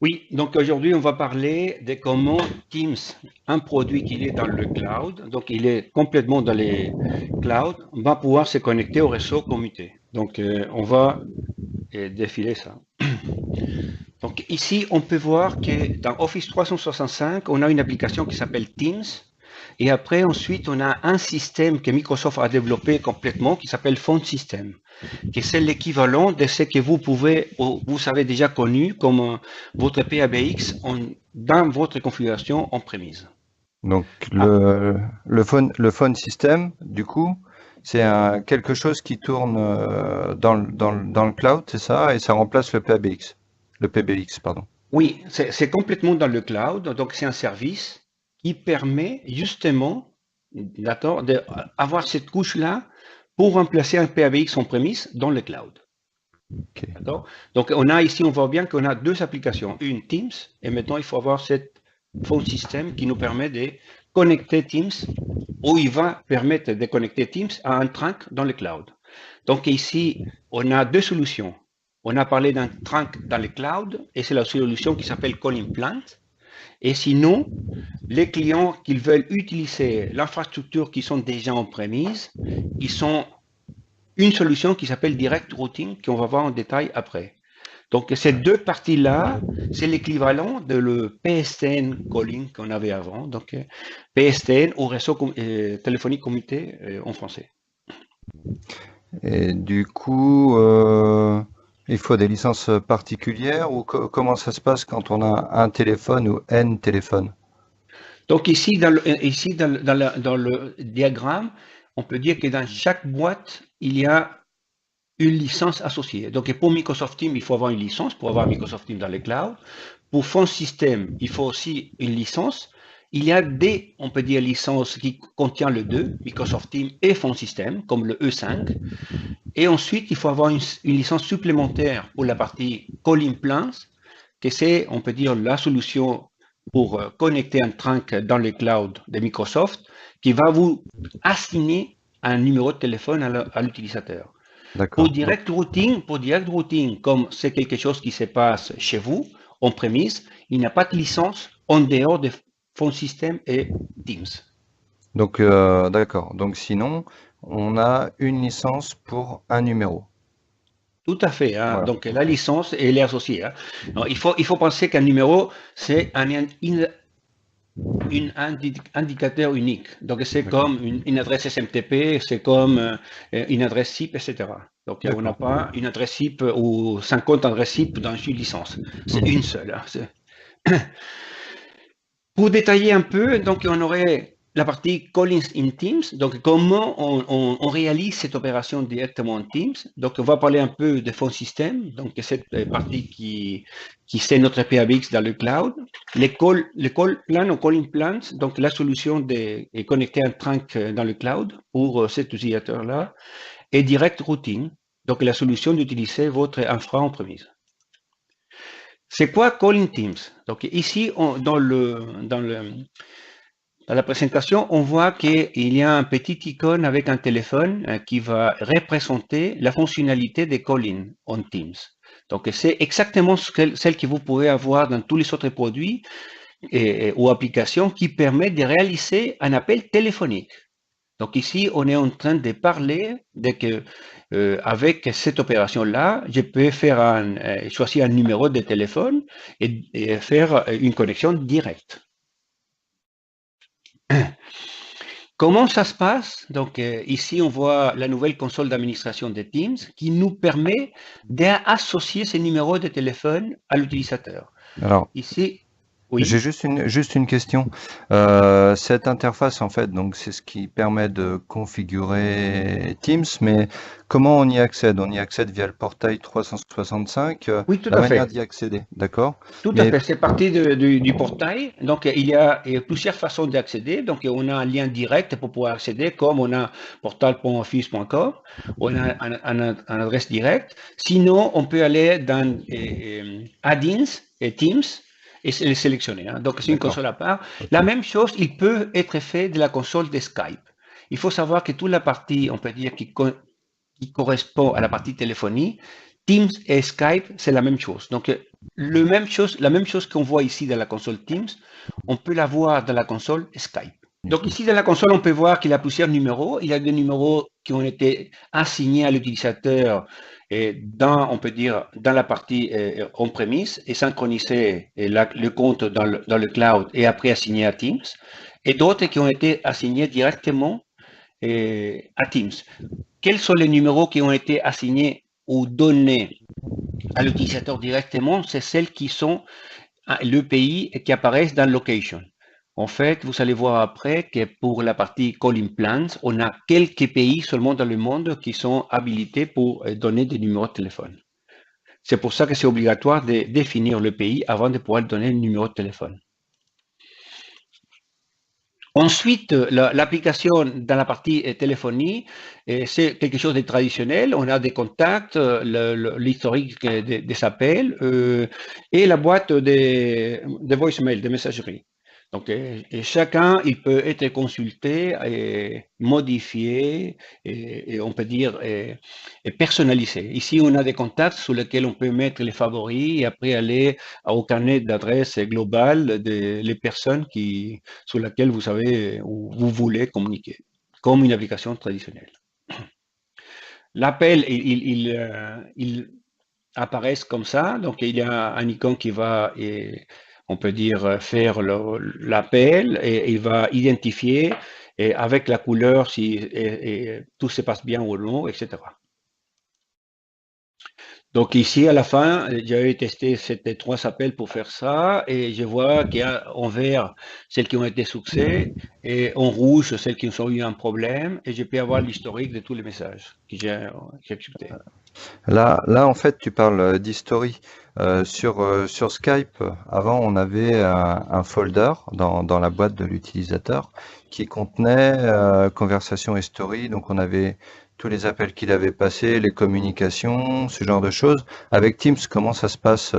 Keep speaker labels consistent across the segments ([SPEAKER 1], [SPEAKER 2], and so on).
[SPEAKER 1] Oui, donc aujourd'hui, on va parler de comment Teams, un produit qui est dans le cloud, donc il est complètement dans les clouds, va pouvoir se connecter au réseau commuté. Donc, on va défiler ça. Donc ici, on peut voir que dans Office 365, on a une application qui s'appelle Teams. Et après, ensuite, on a un système que Microsoft a développé complètement qui s'appelle Phone System, qui c'est l'équivalent de ce que vous pouvez, ou vous avez déjà connu comme votre PABX dans votre configuration en prémise.
[SPEAKER 2] Donc
[SPEAKER 1] Ah,
[SPEAKER 2] le phone system, du coup, c'est quelque chose qui tourne dans le cloud, c'est ça, et ça remplace le PBX, pardon.
[SPEAKER 1] oui, c'est complètement dans le cloud, donc c'est un service qui permet justement, d'accord, d'avoir cette couche-là pour remplacer un PABX en prémisse dans le cloud.
[SPEAKER 2] Ok.
[SPEAKER 1] D'accord? Donc, on a ici, on voit bien qu'on a deux applications, une Teams, et maintenant il faut avoir cette phone system qui nous permet de connecter Teams, ou il va permettre de connecter Teams à un trunk dans le cloud. Donc ici, on a deux solutions. On a parlé d'un trunk dans le cloud, et c'est la solution qui s'appelle Calling Plant. Et sinon, les clients qui veulent utiliser l'infrastructure qui sont déjà en prémise, ils sont une solution qui s'appelle Direct Routing, qu'on va voir en détail après. Donc, ces deux parties-là, c'est l'équivalent de le PSTN calling qu'on avait avant. Donc, PSTN ou réseau téléphonique commuté en français.
[SPEAKER 2] Et du coup, il faut des licences particulières ou comment ça se passe quand on a un téléphone ou N téléphones?
[SPEAKER 1] Donc, ici, dans le diagramme, on peut dire que dans chaque boîte, il y a une licence associée. Donc, pour Microsoft Teams, il faut avoir une licence pour avoir Microsoft Teams dans le cloud. Pour Phone System, il faut aussi une licence. Il y a des, on peut dire, licences qui contiennent le deux, Microsoft Teams et Phone System, comme le E5. Et ensuite, il faut avoir une licence supplémentaire pour la partie Calling Plans, que c'est, on peut dire, la solution pour connecter un trunk dans le cloud de Microsoft, qui va vous assigner un numéro de téléphone à l'utilisateur.
[SPEAKER 2] D'accord. Donc,
[SPEAKER 1] Pour direct routing, comme c'est quelque chose qui se passe chez vous, en prémisse, il n'y a pas de licence en dehors de Phone System et Teams.
[SPEAKER 2] d'accord. Donc sinon, on a une licence pour un numéro.
[SPEAKER 1] Tout à fait, hein.
[SPEAKER 2] Voilà.
[SPEAKER 1] Donc la
[SPEAKER 2] Ok.
[SPEAKER 1] licence, elle est associée, hein. Alors, il faut penser qu'un numéro, c'est indicateur unique. Donc c'est
[SPEAKER 2] D'accord.
[SPEAKER 1] comme une adresse SMTP, c'est comme une adresse SIP, etc. Donc on n'a
[SPEAKER 2] D'accord.
[SPEAKER 1] pas une adresse SIP ou 50 adresses SIP dans une licence. C'est
[SPEAKER 2] Mhm.
[SPEAKER 1] une seule, hein. Pour détailler un peu, donc on aurait la partie Callings in Teams, donc comment on réalise cette opération directement en Teams. Donc on va parler un peu de phone system, donc cette partie qui c'est notre PABX dans le cloud. Les call plan ou calling plans, donc la solution de connecter un trunk dans le cloud pour cet utilisateur-là. Et direct routing, donc la solution d'utiliser votre infra en premise. C'est quoi Calling Teams? Donc ici, dans la présentation, on voit qu'il y a un petit icône avec un téléphone qui va représenter la fonctionnalité de Calling on Teams. Donc c'est exactement celle que vous pouvez avoir dans tous les autres produits ou applications qui permettent de réaliser un appel téléphonique. Donc ici, on est en train de parler de que avec cette opération-là, je peux choisir un numéro de téléphone et faire une connexion directe. Comment ça se passe? Donc ici, on voit la nouvelle console d'administration de Teams qui nous permet d'associer ces numéros de téléphone à l'utilisateur.
[SPEAKER 2] Alors,
[SPEAKER 1] Ici,
[SPEAKER 2] j'ai
[SPEAKER 1] oui.
[SPEAKER 2] juste une question. Cette interface, en fait, donc c'est ce qui permet de configurer Teams, mais comment on y accède? On y accède via le portail 365,
[SPEAKER 1] Oui, tout
[SPEAKER 2] la
[SPEAKER 1] à
[SPEAKER 2] manière
[SPEAKER 1] fait.
[SPEAKER 2] d'y accéder, d'accord?
[SPEAKER 1] Tout à
[SPEAKER 2] Mais
[SPEAKER 1] fait, c'est parti du portail. Donc, il y a plusieurs façons d'accéder. Donc, on a un lien direct pour pouvoir accéder, comme on a portal.office.com, on a un adresse directe. Sinon, on peut aller dans Add-ins et Teams et le sélectionner, hein. Donc, c'est une
[SPEAKER 2] d'accord,
[SPEAKER 1] console à part. La
[SPEAKER 2] ok,
[SPEAKER 1] même chose, il peut être fait de la console de Skype. Il faut savoir que toute la partie, on peut dire, qui correspond à la partie téléphonie, Teams et Skype, c'est la même chose. Donc, la même chose qu'on voit ici dans la console Teams, on peut la voir dans la console Skype. Donc ici, dans la console, on peut voir qu'il y a plusieurs numéros. Il y a des numéros qui ont été assignés à l'utilisateur dans, on peut dire, dans la partie on-premise et synchronisés le compte dans le cloud et après assignés à Teams. Et d'autres qui ont été assignés directement à Teams. Quels sont les numéros qui ont été assignés ou donnés à l'utilisateur directement? C'est celles qui sont le pays qui apparaissent dans Location. En fait, vous allez voir après que pour la partie Calling Plans, on a quelques pays seulement dans le monde qui sont habilités pour donner des numéros de téléphone. C'est pour ça que c'est obligatoire de définir le pays avant de pouvoir donner le numéro de téléphone. Ensuite, l'application dans la partie téléphonie, c'est quelque chose de traditionnel. On a des contacts, l'historique des appels et la boîte de voicemail, de messagerie. Donc, chacun, il peut être consulté et modifié et on peut dire et personnalisé. Ici, on a des contacts sur lesquels on peut mettre les favoris et après aller au carnet d'adresse global des personnes sur lesquelles vous savez ou vous voulez communiquer, comme une application traditionnelle. L'appel, il apparaît comme ça. Donc, il y a un icône qui va on peut dire, faire l'appel et il va identifier avec la couleur si tout se passe bien ou non, etc. Donc ici, à la fin, j'avais testé ces 3 appels pour faire ça et je vois qu'il y a en vert celles qui ont été succès et en rouge celles qui ont eu un problème et je peux avoir l'historique de tous les messages que j'ai exécutés.
[SPEAKER 2] Là, en fait, tu parles d'history. Sur Skype, avant, on avait un folder dans la boîte de l'utilisateur qui contenait conversation et story. Donc, on avait tous les appels qu'il avait passés, les communications, ce genre de choses. Avec Teams, comment ça se passe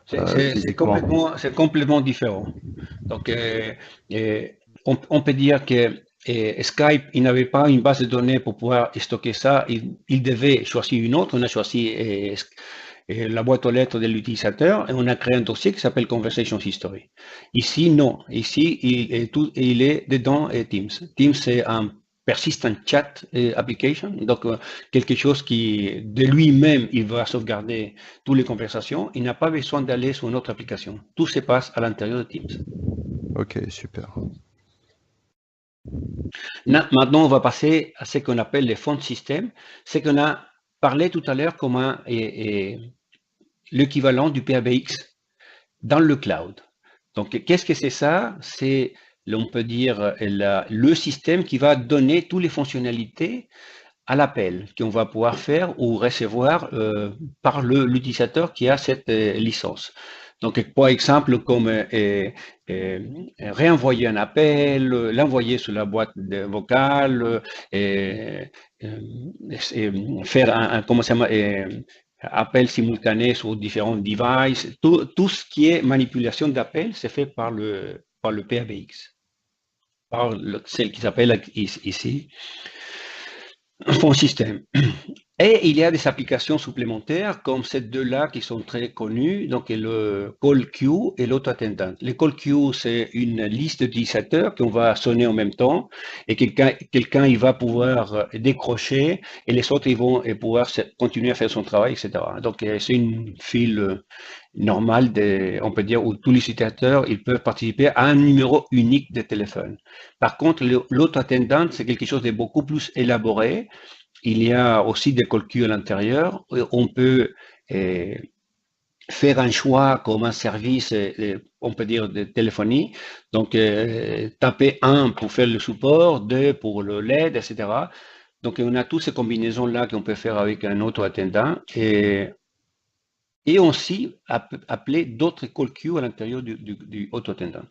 [SPEAKER 1] c'est complètement différent. Donc, on peut dire que Skype, il n'avait pas une base de données pour pouvoir stocker ça. Il devait choisir une autre. On a choisi la boîte aux lettres de l'utilisateur et on a créé un dossier qui s'appelle Conversation History. Ici, non. Ici, il est dedans Teams. Teams, c'est un persistent chat application, donc quelque chose qui de lui-même il va sauvegarder toutes les conversations. Il n'a pas besoin d'aller sur une autre application. Tout se passe à l'intérieur de Teams.
[SPEAKER 2] Ok, super.
[SPEAKER 1] Maintenant, on va passer à ce qu'on appelle les phone systems. C'est qu'on a parlé tout à l'heure comme l'équivalent du PABX dans le cloud. Donc, qu'est-ce que c'est ça? C'est, on peut dire, le système qui va donner toutes les fonctionnalités à l'appel qu'on va pouvoir faire ou recevoir par l'utilisateur qui a cette licence. Donc, par exemple, comme réenvoyer un appel, l'envoyer sur la boîte vocale, faire comment ça appel simultané sur différents devices. Tout ce qui est manipulation d'appel, c'est fait par le PABX, par celle qui s'appelle ici phone system. Et il y a des applications supplémentaires comme ces deux-là qui sont très connues, donc le call queue et l'auto-attendant. Le call queue, c'est une liste d'utilisateurs qu'on va sonner en même temps et quelqu'un il va pouvoir décrocher et les autres ils vont pouvoir continuer à faire son travail, etc. Donc c'est une file normale, on peut dire, où tous les utilisateurs ils peuvent participer à un numéro unique de téléphone. Par contre, l'auto-attendant, c'est quelque chose de beaucoup plus élaboré. Il y a aussi des call queues à l'intérieur. On peut faire un choix comme un service, on peut dire, de téléphonie. Donc, taper 1 pour faire le support, 2 pour le LED, etc. Donc, on a toutes ces combinaisons-là qu'on peut faire avec un auto-attendant. Et aussi appeler d'autres call queues à l'intérieur du auto-attendant.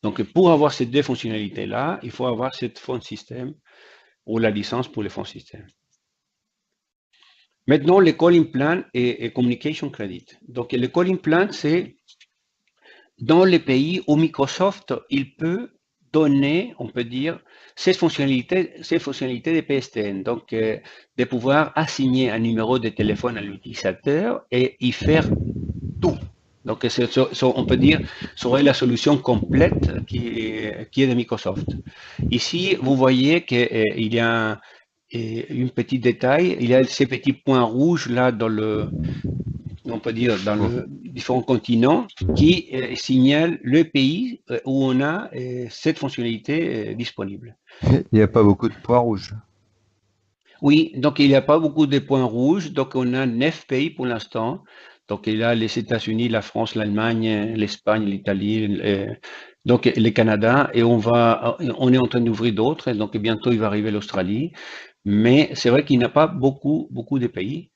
[SPEAKER 1] Donc, pour avoir ces deux fonctionnalités-là, il faut avoir cette phone system ou la licence pour les phone systems. Maintenant, le calling plan et communication credit. Donc, le calling plan, c'est dans les pays où Microsoft, il peut donner, on peut dire, ces fonctionnalités des PSTN. Donc, de pouvoir assigner un numéro de téléphone à l'utilisateur et y faire tout. Donc, on peut dire, serait la solution complète qui est de Microsoft. Ici, vous voyez qu'il y a un petit détail, il y a ces petits points rouges là dans le, on peut dire, dans les différents continents qui signalent le pays où on a cette fonctionnalité disponible.
[SPEAKER 2] Il n'y a pas beaucoup de points rouges.
[SPEAKER 1] Oui, donc il n'y a pas beaucoup de points rouges, donc on a 9 pays pour l'instant. Donc il y a les États-Unis, la France, l'Allemagne, l'Espagne, l'Italie, donc le Canada, et on est en train d'ouvrir d'autres, donc bientôt il va arriver l'Australie. Mais c'est vrai qu'il n'y a pas beaucoup de pays.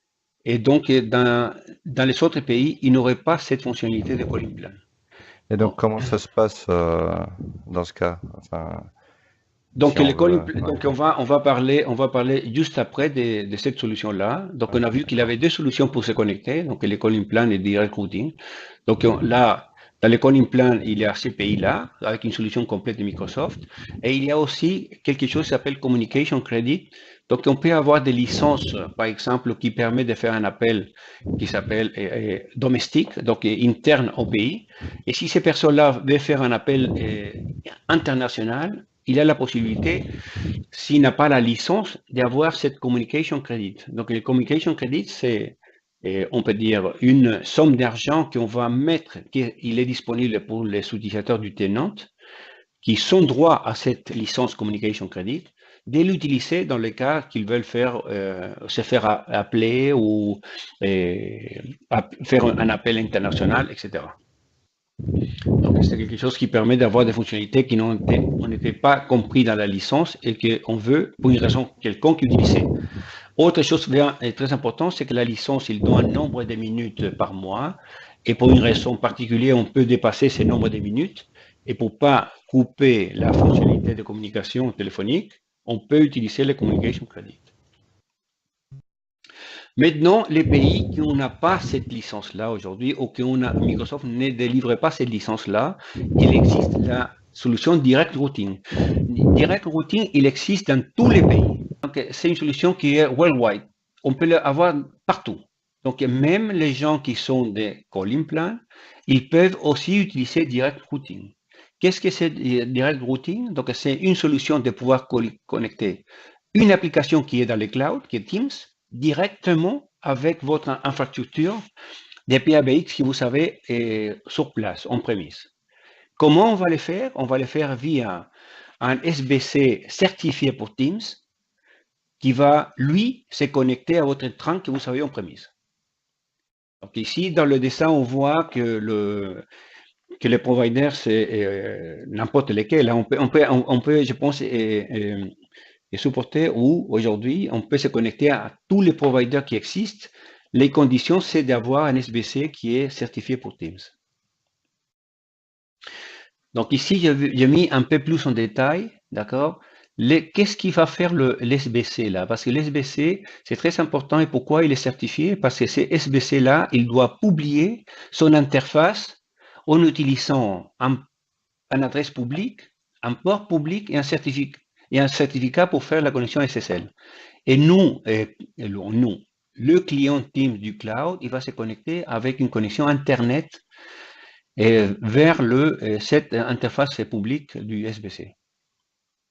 [SPEAKER 1] Et donc, dans les autres pays, il n'aurait pas cette fonctionnalité de calling plan.
[SPEAKER 2] Et donc, comment ça se passe dans ce cas? Enfin,
[SPEAKER 1] Donc,
[SPEAKER 2] si
[SPEAKER 1] les calling,
[SPEAKER 2] ouais.
[SPEAKER 1] donc on va parler juste après de cette solution-là. Donc, on a vu qu'il y avait deux solutions pour se connecter. Donc, les calling plan et direct routing. Donc, là, dans les calling plan, il y a ces pays-là, avec une solution complète de Microsoft. Et il y a aussi quelque chose qui s'appelle Communication Credit. Donc, on peut avoir des licences, par exemple, qui permettent de faire un appel qui s'appelle domestique, donc interne au pays. Et si ces personnes-là veulent faire un appel international, il a la possibilité, s'il n'a pas la licence, d'avoir cette Communication Credit. Donc, le Communication Credit, c'est, on peut dire, une somme d'argent qu'on va mettre, qu'il est disponible pour les utilisateurs du tenant, qui sont droits à cette licence Communication Credit, de l'utiliser dans les cas qu'ils veulent se faire appeler ou faire un appel international, etc. Donc, c'est quelque chose qui permet d'avoir des fonctionnalités qui n'étaient pas comprises dans la licence et qu'on veut, pour une raison quelconque, utiliser. Autre chose très importante, c'est que la licence, il donne un nombre de minutes par mois et pour une raison particulière, on peut dépasser ce nombre de minutes et pour ne pas couper la fonctionnalité de communication téléphonique, on peut utiliser le Communication Credit. Maintenant, les pays qui n'ont pas cette licence-là aujourd'hui ou que Microsoft ne délivre pas cette licence-là, il existe la solution Direct Routing. Direct Routing, il existe dans tous les pays. Donc, c'est une solution qui est worldwide. On peut l'avoir partout. Donc, même les gens qui sont des calling plans, ils peuvent aussi utiliser Direct Routing. Qu'est-ce que c'est Direct Routing? Donc, c'est une solution de pouvoir connecter une application qui est dans le cloud, qui est Teams, directement avec votre infrastructure des PABX que vous savez sur place, en prémisse. Comment on va le faire? On va le faire via un SBC certifié pour Teams qui va, lui, se connecter à votre train que vous savez en prémisse. Donc ici, dans le dessin, on voit que les providers, c'est n'importe lesquels. On peut, je pense, supporter où aujourd'hui, on peut se connecter à tous les providers qui existent. Les conditions, c'est d'avoir un SBC qui est certifié pour Teams. Donc ici, j'ai mis un peu plus en détail, d'accord? Qu'est-ce qui va faire l'SBC là? Parce que l'SBC, c'est très important. Et pourquoi il est certifié? Parce que ces SBC là, il doit publier son interface en utilisant une adresse publique, un port public et un certificat pour faire la connexion SSL. Et nous, le client Teams du cloud, il va se connecter avec une connexion Internet vers cette interface publique du SBC.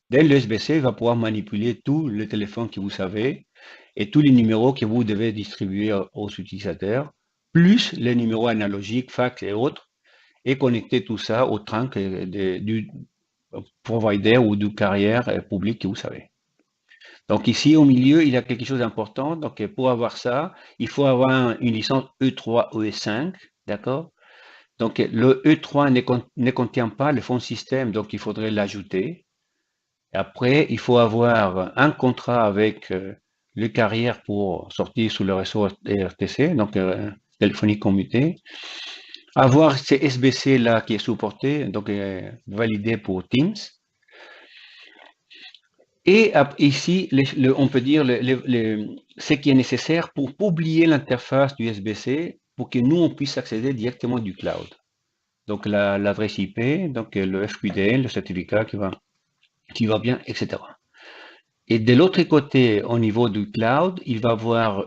[SPEAKER 1] Dès le SBC, il va pouvoir manipuler tous les téléphones que vous savez et tous les numéros que vous devez distribuer aux utilisateurs, plus les numéros analogiques, fax et autres, et connecter tout ça au trunk du provider ou du carrière public que vous savez. Donc ici, au milieu, il y a quelque chose d'important. Donc pour avoir ça, il faut avoir une licence E3 ou E5, d'accord? Donc le E3 ne contient pas le fond système, donc il faudrait l'ajouter. Après, il faut avoir un contrat avec le carrière pour sortir sous le réseau RTC, donc téléphonique commuté. Avoir ces SBC là qui est supporté, donc validé pour Teams. Et ici, on peut dire ce qui est nécessaire pour publier l'interface du SBC pour que nous, on puisse accéder directement du cloud. donc l'adresse IP, donc le FQDN, le certificat qui va bien, etc. Et de l'autre côté, au niveau du cloud, il va avoir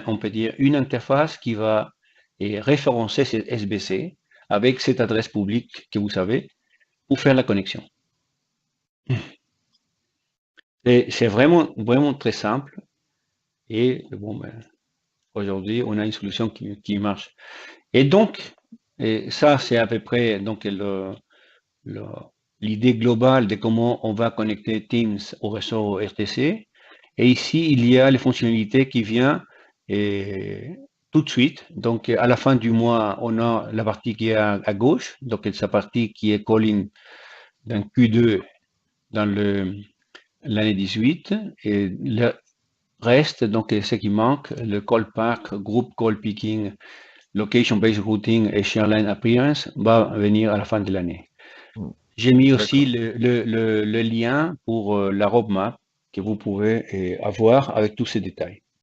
[SPEAKER 1] on peut dire, une interface qui va référencer cette SBC avec cette adresse publique que vous savez pour faire la connexion. C'est vraiment, vraiment très simple. Et bon, aujourd'hui, on a une solution qui marche. Et donc, ça, c'est à peu près donc l'idée globale de comment on va connecter Teams au réseau RTC. Et ici, il y a les fonctionnalités qui viennent tout de suite. Donc, à la fin du mois, on a la partie qui est à gauche, donc sa partie qui est calling d'un Q2 dans l'année 18. Et le reste, donc ce qui manque, le call pack, group call picking, location-based routing et ShareLine Appearance va venir à la fin de l'année. J'ai mis aussi le lien pour la roadmap que vous pouvez avoir avec tous ces détails.